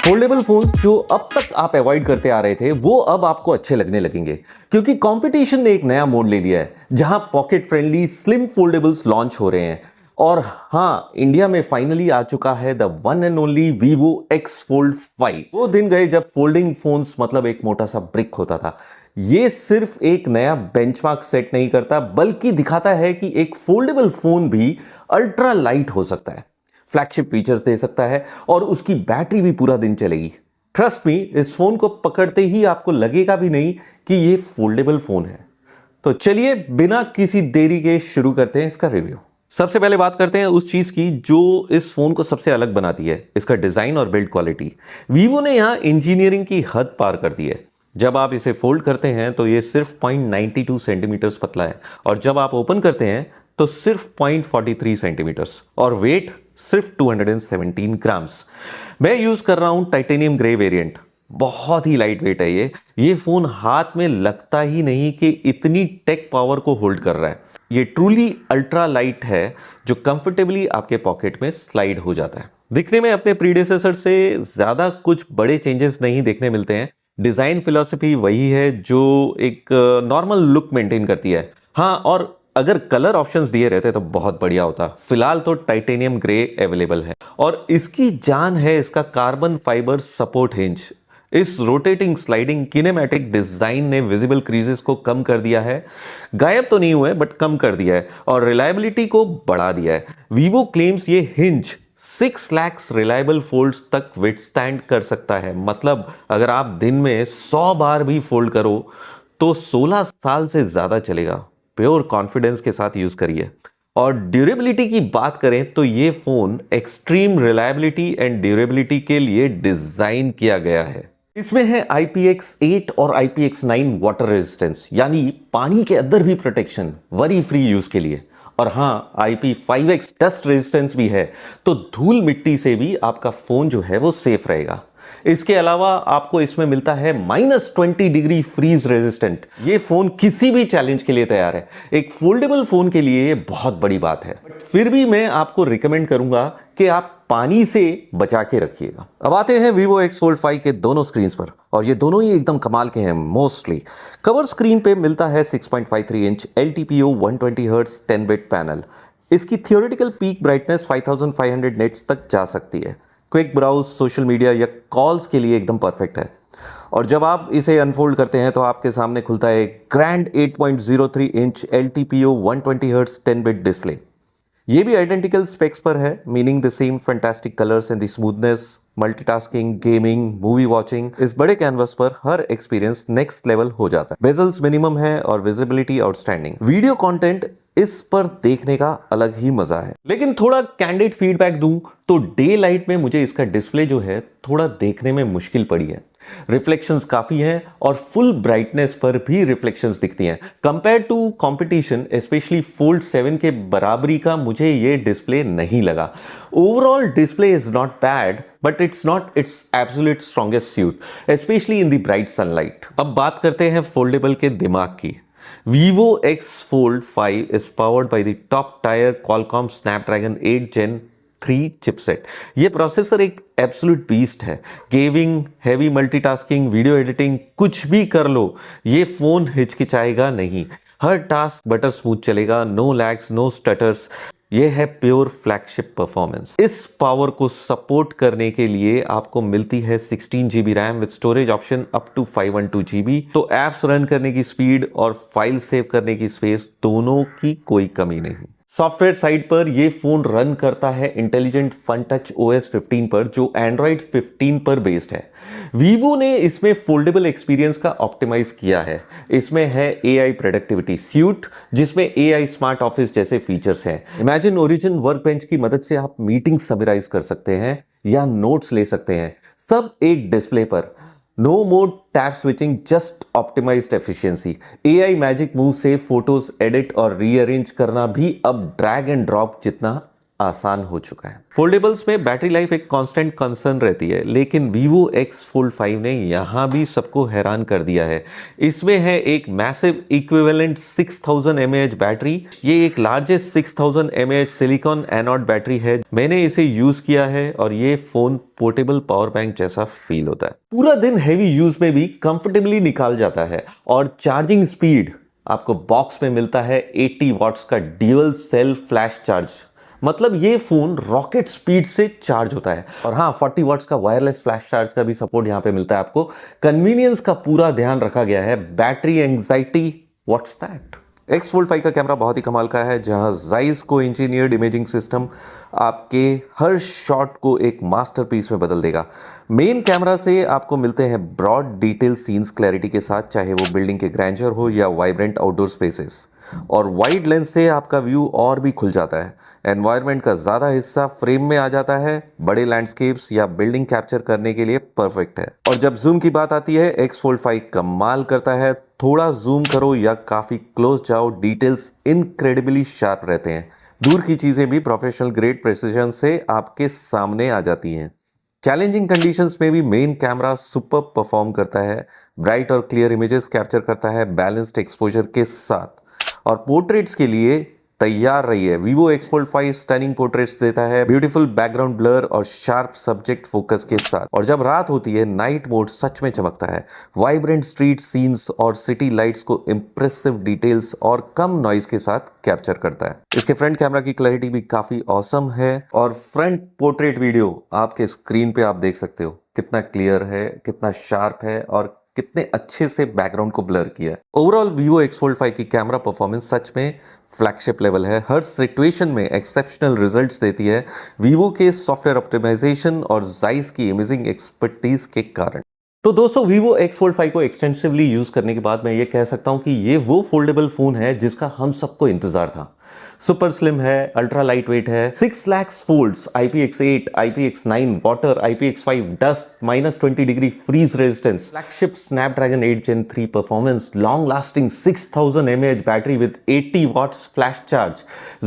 Foldable phones जो अब तक आप अवॉइड करते आ रहे थे वो अब आपको अच्छे लगने लगेंगे क्योंकि कंपटीशन ने एक नया मोड ले लिया है जहां pocket friendly slim foldables launch हो रहे हैं। और हाँ, इंडिया में फाइनली आ चुका है the one and only Vivo X Fold 5। वो दिन गए जब फोल्डिंग फोन्स मतलब एक मोटा सा ब्रिक होता था। ये सिर्फ एक नया बेंचमार्क सेट नहीं करता बल्कि दिखाता है कि एक फोल्डेबल फोन भी अल्ट्रा लाइट हो सकता है, फ्लैगशिप फीचर्स दे सकता है और उसकी बैटरी भी पूरा दिन चलेगी। ट्रस्ट मी, इस फोन को पकड़ते ही आपको लगेगा भी नहीं कि ये फोल्डेबल फोन है। तो चलिए बिना किसी देरी के शुरू करते हैं इसका रिव्यू। सबसे पहले बात करते हैं उस चीज की जो इस फोन को सबसे अलग बनाती है, इसका डिजाइन और बिल्ड क्वालिटी। वीवो ने यहां इंजीनियरिंग की हद पार कर दी है। जब आप इसे फोल्ड करते हैं तो ये सिर्फ 0.92 सेंटीमीटर्स पतला है और जब आप ओपन करते हैं तो सिर्फ 0.43 सेंटीमीटर्स और वेट सिर्फ 217 ग्राम्स। मैं यूज कर रहा हूं टाइटेनियम ग्रे वेरिएंट। बहुत ही लाइट वेट है ये फोन हाथ में लगता ही नहीं कि इतनी टेक पावर को होल्ड कर रहा है। ये ट्रूली अल्ट्रा लाइट है जो कंफर्टेबली आपके पॉकेट में स्लाइड हो जाता है। दिखने में अपने प्रीडेसेसर से ज्यादा कुछ बड़े चेंजेस नहीं देखने मिलते हैं। डिजाइन फिलॉसफी वही है जो एक नॉर्मल लुक मेंटेन करती है। हाँ, और अगर कलर ऑप्शंस दिए रहते तो बहुत बढ़िया होता। फिलहाल तो टाइटेनियम ग्रे अवेलेबल है और इसकी जान है इसका कार्बन फाइबर सपोर्ट हिंज। इस रोटेटिंग स्लाइडिंग किनेमैटिक डिजाइन ने विजिबल क्रीजेस को कम कर दिया है। गायब तो नहीं हुए बट कम कर दिया है और रिलायबिलिटी को बढ़ा दिया है। वीवो क्लेम्स ये हिंज 6 लाख रिलायबल फोल्ड्स तक विथस्टैंड कर सकता है। मतलब अगर आप दिन में 100 बार भी फोल्ड करो तो 16 साल से ज्यादा चलेगा। प्योर कॉन्फिडेंस के साथ यूज करिए। और ड्यूरेबिलिटी की बात करें तो ये phone extreme reliability and durability के लिए डिजाइन किया गया है। इसमें है IPX8 और IPX9 वाटर रेजिस्टेंस, यानी पानी के अंदर भी प्रोटेक्शन, वरी फ्री यूज के लिए। और हाँ, IP5X डस्ट रेजिस्टेंस भी है, तो धूल मिट्टी से भी आपका फोन जो है वो सेफ रहेगा। इसके अलावा आपको इसमें मिलता है -20 डिग्री फ्रीज रेजिस्टेंट। ये फोन किसी भी चैलेंज के लिए तैयार है। एक फोल्डेबल फोन के लिए ये बहुत बड़ी बात है। फिर भी मैं आपको रिकमेंड करूंगा कि आप पानी से बचा के रखिएगा। अब आते हैं Vivo X Fold 5 के दोनों स्क्रीन पर और ये दोनों ही एकदम कमाल के हैं। मोस्टली कवर स्क्रीन पे मिलता है 6.53 inch LTPO 120 hertz 10 bit panel. इसकी थियोरेटिकल पीक ब्राइटनेस 5500 नेट्स तक जा सकती है। क्विक ब्राउज, सोशल मीडिया या कॉल्स के लिए एकदम परफेक्ट है। और जब आप इसे अनफोल्ड करते हैं तो आपके सामने खुलता है एक grand 8.03 inch LTPO 120 hertz 10 bit display. ये भी आइडेंटिकल स्पेक्स पर है, meaning the same fantastic colours and the smoothness, multitasking, gaming, movie watching. इस बड़े कैनवस पर हर एक्सपीरियंस नेक्स्ट लेवल हो जाता है। बेजल्स मिनिमम है और विजिबिलिटी आउटस्टैंडिंग। वीडियो कंटेंट इस पर देखने का अलग ही मजा है। लेकिन थोड़ा कैंडिड फीडबैक दूं तो डे लाइट में मुझे इसका डिस्प्ले जो है थोड़ा देखने में मुश्किल पड़ी है। रिफ्लेक्शंस काफी हैं और फुल ब्राइटनेस पर भी रिफ्लेक्शंस दिखती हैं। Compare to competition, specially fold 7 के बराबरी का मुझे ये डिस्प्ले नहीं लगा। Overall display is not bad but it's not it's absolute strongest suit, specially in the bright sunlight. अब बात करते हैं फोल्डेबल के दिमाग की। Vivo X Fold 5 is powered by the top-tier Qualcomm Snapdragon 8 Gen 3 chipset। ये प्रोसेसर एक absolute beast है। Gaming, heavy multitasking, video editing, कुछ भी कर लो, ये फोन हिचकिचाएगा नहीं। हर टास्क बटर स्मूथ चलेगा, नो लैग्स, नो स्टटर्स। ये है प्योर फ्लैगशिप परफॉर्मेंस। इस पावर को सपोर्ट करने के लिए आपको मिलती है 16 GB RAM with storage option up to 512 GB। तो एप्स रन करने की स्पीड और फाइल सेव करने की स्पेस दोनों की कोई कमी नहीं। सॉफ्टवेयर साइड पर यह फोन रन करता है इंटेलिजेंट फन टच OS 15 पर, जो Android 15 पर बेस्ड है। Vivo ने इसमें फोल्डेबल एक्सपीरियंस का ऑप्टिमाइज किया है। इसमें है AI प्रोडक्टिविटी सूट, जिसमें AI स्मार्ट ऑफिस जैसे फीचर्स हैं। इमेजिन ओरिजिन वर्कबेंच की मदद से आप मीटिंग समराइज कर सकते हैं या नोट्स ले सकते हैं, सब एक डिस्प्ले पर। No mode tab switching, just optimised efficiency. AI magic move से फोटोज एडिट और रीअरेंज करना भी अब ड्रैग एंड ड्रॉप जितना आसान हो चुका है। फोल्डेबल्स में बैटरी लाइफ एक कांस्टेंट कंसर्न रहती है, लेकिन Vivo X Fold 5 ने यहाँ भी सबको हैरान कर दिया है। इसमें है एक मैसिव इक्विवेलेंट 6000 mAh बैटरी। ये एक largest 6000 mAh silicon anode battery है। मैंने इसे यूज किया है और ये फोन पोर्टेबल पावर बैंक जैसा फील होता है। पूरा दिन हेवी यूज में भी कंफर्टेबली निकाल जाता है और चार्जिंग स्पीड आपको बॉक्स में मिलता है 80 वॉट्स का ड्यूअल सेल फ्लैश चार्ज। मतलब ये फोन रॉकेट स्पीड से चार्ज होता है। और हाँ, 40 वॉट्स का वायरलेस फ्लैश चार्ज का भी सपोर्ट यहां पे मिलता है आपको। कन्वीनियंस का पूरा ध्यान रखा गया है। Battery anxiety, what's that? X Fold 5 का कैमरा बहुत ही कमाल का है, जहां Zeiss को इंजीनियर्ड इमेजिंग सिस्टम आपके हर शॉट को एक मास्टरपीस में बदल देगा। मेन कैमरा से आपको मिलते हैं ब्रॉड डिटेल सीन्स क्लैरिटी के साथ, चाहे वो बिल्डिंग के ग्रैंडर हो या वाइब्रेंट आउटडोर स्पेसेस। और वाइड लेंस से आपका व्यू और भी खुल जाता है। एनवायरनमेंट का ज़्यादा हिस्सा फ्रेम में आ जाता है। बड़े लैंडस्केप्स या बिल्डिंग कैप्चर करने के लिए परफेक्ट है। और जब जूम की बात आती है, X Fold 5 कमाल करता है। थोड़ा जूम करो या काफ़ी क्लोज जाओ, डिटेल्स इनक्रेडिबली शार्प रहते हैं। दूर की चीज़ें भी प्रोफेशनल ग्रेड प्रिसीजन से आपके सामने आ जाती हैं। चैलेंजिंग कंडीशंस में भी मेन कैमरा सुपर परफॉर्म करता है। ब्राइट और क्लियर इमेजेस कैप्चर करता है बैलेंस्ड एक्सपोजर के साथ। और पोर्ट्रेट्स के लिए तैयार रही है। Vivo X Fold 5 stunning portraits देता है, ब्यूटीफुल बैकग्राउंड ब्लर और शार्प सब्जेक्ट फोकस के साथ। और जब रात होती है, नाइट मोड सच में चमकता है। वाइब्रेंट स्ट्रीट सीन्स और सिटी लाइट्स को इंप्रेसिव डिटेल्स और कम नॉइज के साथ कैप्चर करता है। इसके फ्रंट कैमरा की क्लैरिटी भी काफी ऑसम है और फ्रंट पोर्ट्रेट वीडियो आपके स्क्रीन पे आप देख सकते हो कितना क्लियर है, कितना शार्प है और कितने अच्छे से बैकग्राउंड को ब्लर किया है। ओवरऑल Vivo X Fold 5 की कैमरा परफॉर्मेंस सच में फ्लैगशिप लेवल है। हर सिचुएशन में एक्सेप्शनल रिजल्ट्स देती है Vivo के सॉफ्टवेयर ऑप्टिमाइजेशन और Zeiss की इमेजिंग एक्सपर्टीज के कारण। तो दोस्तों, Vivo X Fold 5 को एक्सटेंसिवली यूज करने के बाद मैं ये कह सकता हूं कि ये वो फोल्डेबल फोन है जिसका हम सबको इंतजार था। सुपर स्लिम है, अल्ट्रा लाइट वेट है, 6 lakh folds, IPX8, IPX9 water, IPX5 dust, -20 degree freeze resistance, flagship Snapdragon 8 Gen 3 performance, long lasting 6000 mAh battery with 80 watts flash charge,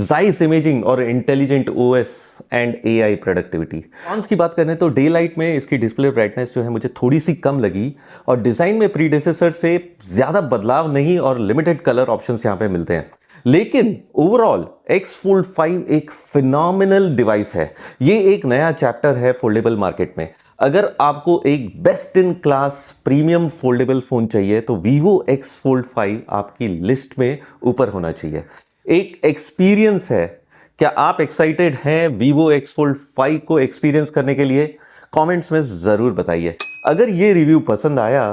Zeiss imaging और intelligent OS and AI productivity. Cons की बात करें तो day light में इसकी display brightness जो है मुझे थोड़ी सी कम लगी और डिजाइन में प्रीडेसेसर से ज्यादा बदलाव नहीं और लिमिटेड कलर ऑप्शंस यहां पे मिलते हैं। लेकिन ओवरऑल X Fold 5 एक फिनोमिनल डिवाइस है। ये एक नया चैप्टर है फोल्डेबल मार्केट में। अगर आपको एक best in class premium foldable phone चाहिए तो Vivo X Fold 5 आपकी लिस्ट में ऊपर होना चाहिए। एक एक्सपीरियंस है। क्या आप एक्साइटेड हैं Vivo X Fold 5 को एक्सपीरियंस करने के लिए? कमेंट्स में जरूर बताइए। अगर ये रिव्यू पसंद आया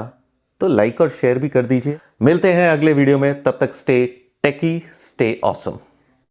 तो लाइक और शेयर भी कर दीजिए। मिलते हैं अगले वीडियो में, तब तक स्टे टेकी, स्टे ऑसम।